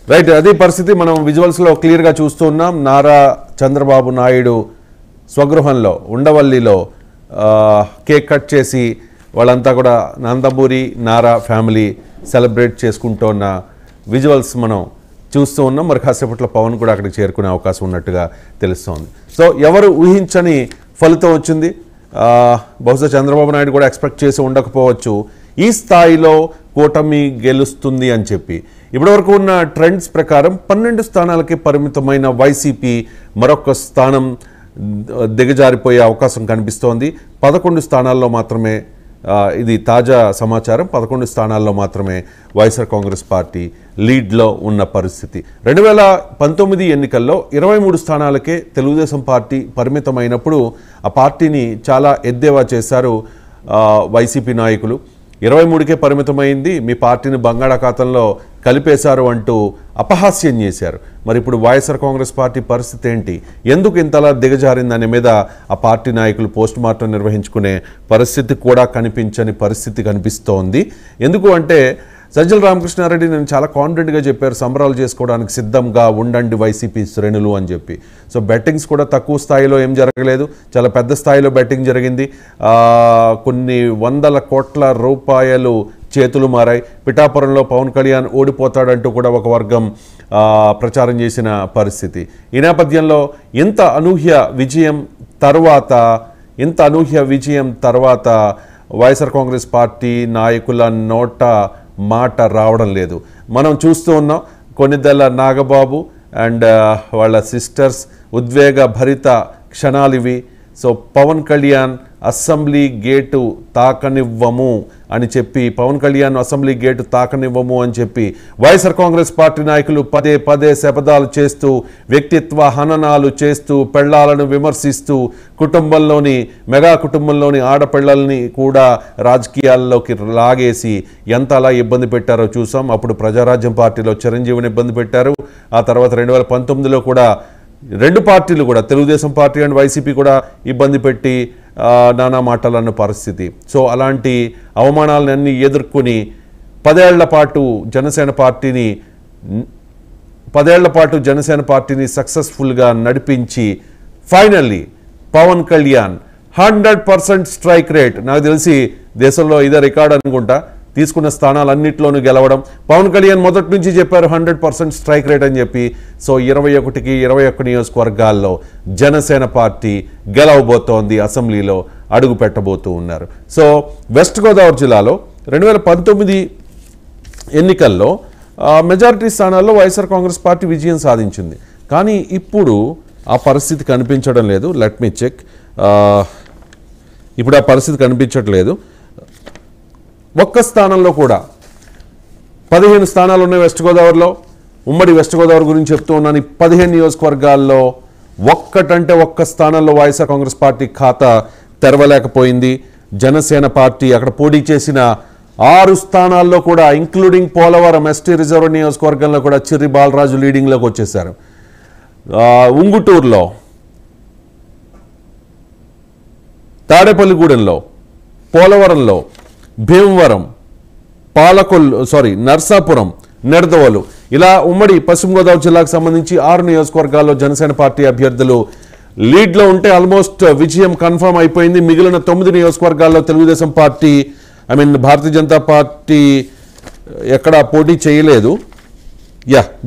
Right, అది పరిస్థితి. మనం విజువల్స్లో క్లియర్గా చూస్తూ ఉన్నాం. నారా చంద్రబాబు నాయుడు స్వగృహంలో ఉండవల్లిలో కేక్ కట్ చేసి వాళ్ళంతా కూడా నందమూరి నారా ఫ్యామిలీ సెలబ్రేట్ చేసుకుంటున్న విజువల్స్ మనం చూస్తూ ఉన్నాం. మరి కాసేపట్లో పవన్ కూడా అక్కడికి చేరుకునే అవకాశం ఉన్నట్టుగా తెలుస్తోంది. సో ఎవరు ఊహించని ఫలితం వచ్చింది. బహుశా చంద్రబాబు నాయుడు కూడా ఎక్స్పెక్ట్ చేసి ఉండకపోవచ్చు ఈ స్థాయిలో కూటమి గెలుస్తుంది అని చెప్పి. ఇప్పటివరకు ఉన్న ట్రెండ్స్ ప్రకారం 12 స్థానాలకి పరిమితమైన వైసీపీ మరొక స్థానం దిగజారిపోయే అవకాశం కనిపిస్తోంది. 11 స్థానాల్లో మాత్రమే, ఇది తాజా సమాచారం, 11 స్థానాల్లో మాత్రమే వైఎస్ఆర్ కాంగ్రెస్ పార్టీ లీడ్లో ఉన్న పరిస్థితి. 2019 ఎన్నికల్లో 23 స్థానాలకే తెలుగుదేశం పార్టీ పరిమితమైనప్పుడు ఆ పార్టీని చాలా ఎద్దేవా చేశారు వైసీపీ నాయకులు. 23కే పరిమితమైంది, మీ పార్టీని బంగాళాఖాతంలో కలిపేశారు అంటూ అపహాస్యం చేశారు. మరి ఇప్పుడు వైఎస్ఆర్ కాంగ్రెస్ పార్టీ పరిస్థితి ఏంటి, ఎందుకు ఇంతలా దిగజారిందనే మీద ఆ పార్టీ నాయకులు పోస్ట్ మార్టం నిర్వహించుకునే పరిస్థితి కూడా కనిపించని పరిస్థితి కనిపిస్తోంది. ఎందుకు అంటే సజ్జల రామకృష్ణారెడ్డి నేను చాలా కాన్ఫిడెంట్గా చెప్పారు, సంబరాలు చేసుకోవడానికి సిద్ధంగా ఉండండి వైసీపీ శ్రేణులు అని చెప్పి. సో బెట్టింగ్స్ కూడా తక్కువ స్థాయిలో ఏం జరగలేదు, చాలా పెద్ద స్థాయిలో బెట్టింగ్ జరిగింది. కొన్ని వందల కోట్ల రూపాయలు చేతులు మారాయి. పిఠాపురంలో పవన్ కళ్యాణ్ ఓడిపోతాడంటూ కూడా ఒక వర్గం ప్రచారం చేసిన పరిస్థితి. ఈ నేపథ్యంలో ఇంత అనూహ్య విజయం తర్వాత వైఎస్ఆర్ కాంగ్రెస్ పార్టీ నాయకుల నోట మాట రావడం లేదు. మనం చూస్తూ ఉన్నాం కొన్నిదెల్ల నాగబాబు అండ్ వాళ్ళ సిస్టర్స్ ఉద్వేగ భరిత క్షణాలు ఇవి. So Pavan Kalyan assembly gate తాకనివ్వము అని చెప్పి వైఎస్ఆర్ కాంగ్రెస్ పార్టీ నాయకులు పదే పదే శపథాలు చేస్తూ, వ్యక్తిత్వ హననాలు చేస్తూ, పెళ్లాలను విమర్శిస్తూ, మెగా కుటుంబంలోని ఆడపిల్లల్ని కూడా రాజకీయాల్లోకి లాగేసి ఎంత అలా ఇబ్బంది పెట్టారో చూసాం. అప్పుడు ప్రజారాజ్యం పార్టీలో చిరంజీవిని ఇబ్బంది పెట్టారు. ఆ తర్వాత 2019లో కూడా రెండు పార్టీలు కూడా, తెలుగుదేశం పార్టీ అండ్ వైసీపీ కూడా ఇబ్బంది పెట్టి నానా మాటలన్న పరిస్థితి. సో అలాంటి అవమానాలన్నీ ఎదుర్కొని 10 ఏళ్ల పాటు జనసేన పార్టీని సక్సెస్ఫుల్గా నడిపించి finally Pawan Kalyan 100% strike rate, నాకు తెలిసి దేశంలో ఇదే రికార్డ్ అనుకుంటా, తీసుకున్న స్థానాలన్నింటిలోనూ గెలవడం. పవన్ కళ్యాణ్ మొదటి నుంచి చెప్పారు 100% స్ట్రైక్ రేట్ అని చెప్పి. సో 21 నియోజకవర్గాల్లో జనసేన పార్టీ గెలవబోతోంది, అసెంబ్లీలో అడుగు పెట్టబోతూ ఉన్నారు. సో వెస్ట్ గోదావరి జిల్లాలో 2019 ఎన్నికల్లో మెజారిటీ స్థానాల్లో వైఎస్ఆర్ కాంగ్రెస్ పార్టీ విజయం సాధించింది. కానీ ఇప్పుడు ఆ పరిస్థితి కనిపించడం లేదు. Let me check. ఇప్పుడు ఆ పరిస్థితి కనిపించట్లేదు. ఒక్క స్థానంలో కూడా 15 స్థానాలు ఉన్నాయి వెస్ట్ గోదావరిలో. ఉమ్మడి వెస్ట్ గోదావరి గురించి చెప్తూ ఉన్నాను. 15 నియోజకవర్గాల్లో ఒక్క స్థానంలో వైఎస్ఆర్ కాంగ్రెస్ పార్టీ ఖాతా తెరవలేకపోయింది. జనసేన పార్టీ అక్కడ పోటీ చేసిన 6 స్థానాల్లో కూడా, ఇంక్లూడింగ్ పోలవరం ఎస్టీ రిజర్వ్ నియోజకవర్గంలో కూడా చిర్రి బాలరాజు లీడింగ్లోకి వచ్చేశారు. ఉంగుటూరులో, తాడేపల్లిగూడెంలో, పోలవరంలో, భీమవరం, నర్సాపురం, నెడదవోలు, ఇలా ఉమ్మడి పశ్చిమ గోదావరి జిల్లాకు సంబంధించి 6 నియోజకవర్గాల్లో జనసేన పార్టీ అభ్యర్థులు లీడ్లో ఉంటే ఆల్మోస్ట్ విజయం కన్ఫర్మ్ అయిపోయింది. మిగిలిన 9 నియోజకవర్గాల్లో తెలుగుదేశం పార్టీ భారతీయ జనతా పార్టీ ఎక్కడా పోటీ చేయలేదు.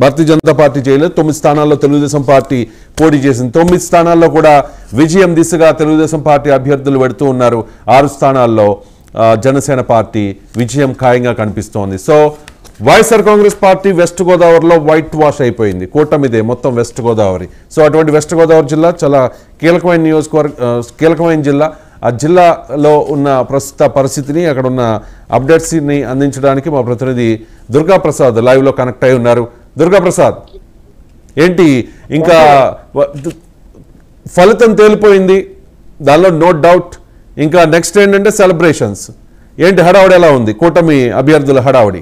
భారతీయ జనతా పార్టీ చేయలేదు. 9 స్థానాల్లో తెలుగుదేశం పార్టీ పోటీ చేసింది. 9 స్థానాల్లో కూడా విజయం దిశగా తెలుగుదేశం పార్టీ అభ్యర్థులు పెడుతూ ఉన్నారు. 6 స్థానాల్లో జనసేన పార్టీ విజయం ఖాయంగా కనిపిస్తోంది. So YSR Congress party west గోదావరిలో వైట్ వాష్ అయిపోయింది. కూటమిదే మొత్తం వెస్ట్ గోదావరి. సో అటువంటి వెస్ట్ గోదావరి జిల్లా చాలా కీలకమైన జిల్లా. ఆ జిల్లాలో ఉన్న ప్రస్తుత పరిస్థితిని, అక్కడ ఉన్న అప్డేట్స్ని అందించడానికి మా ప్రతినిధి దుర్గాప్రసాద్ లైవ్లో కనెక్ట్ అయి ఉన్నారు. దుర్గాప్రసాద్, ఏంటి ఇంకా ఫలితం తేలిపోయింది, దానిలో నో డౌట్. ఇంకా నెక్స్ట్ ఏంటంటే సెలబ్రేషన్స్. ఏంటి హడావుడి ఎలా ఉంది కూటమి అభ్యర్థుల హడావుడి?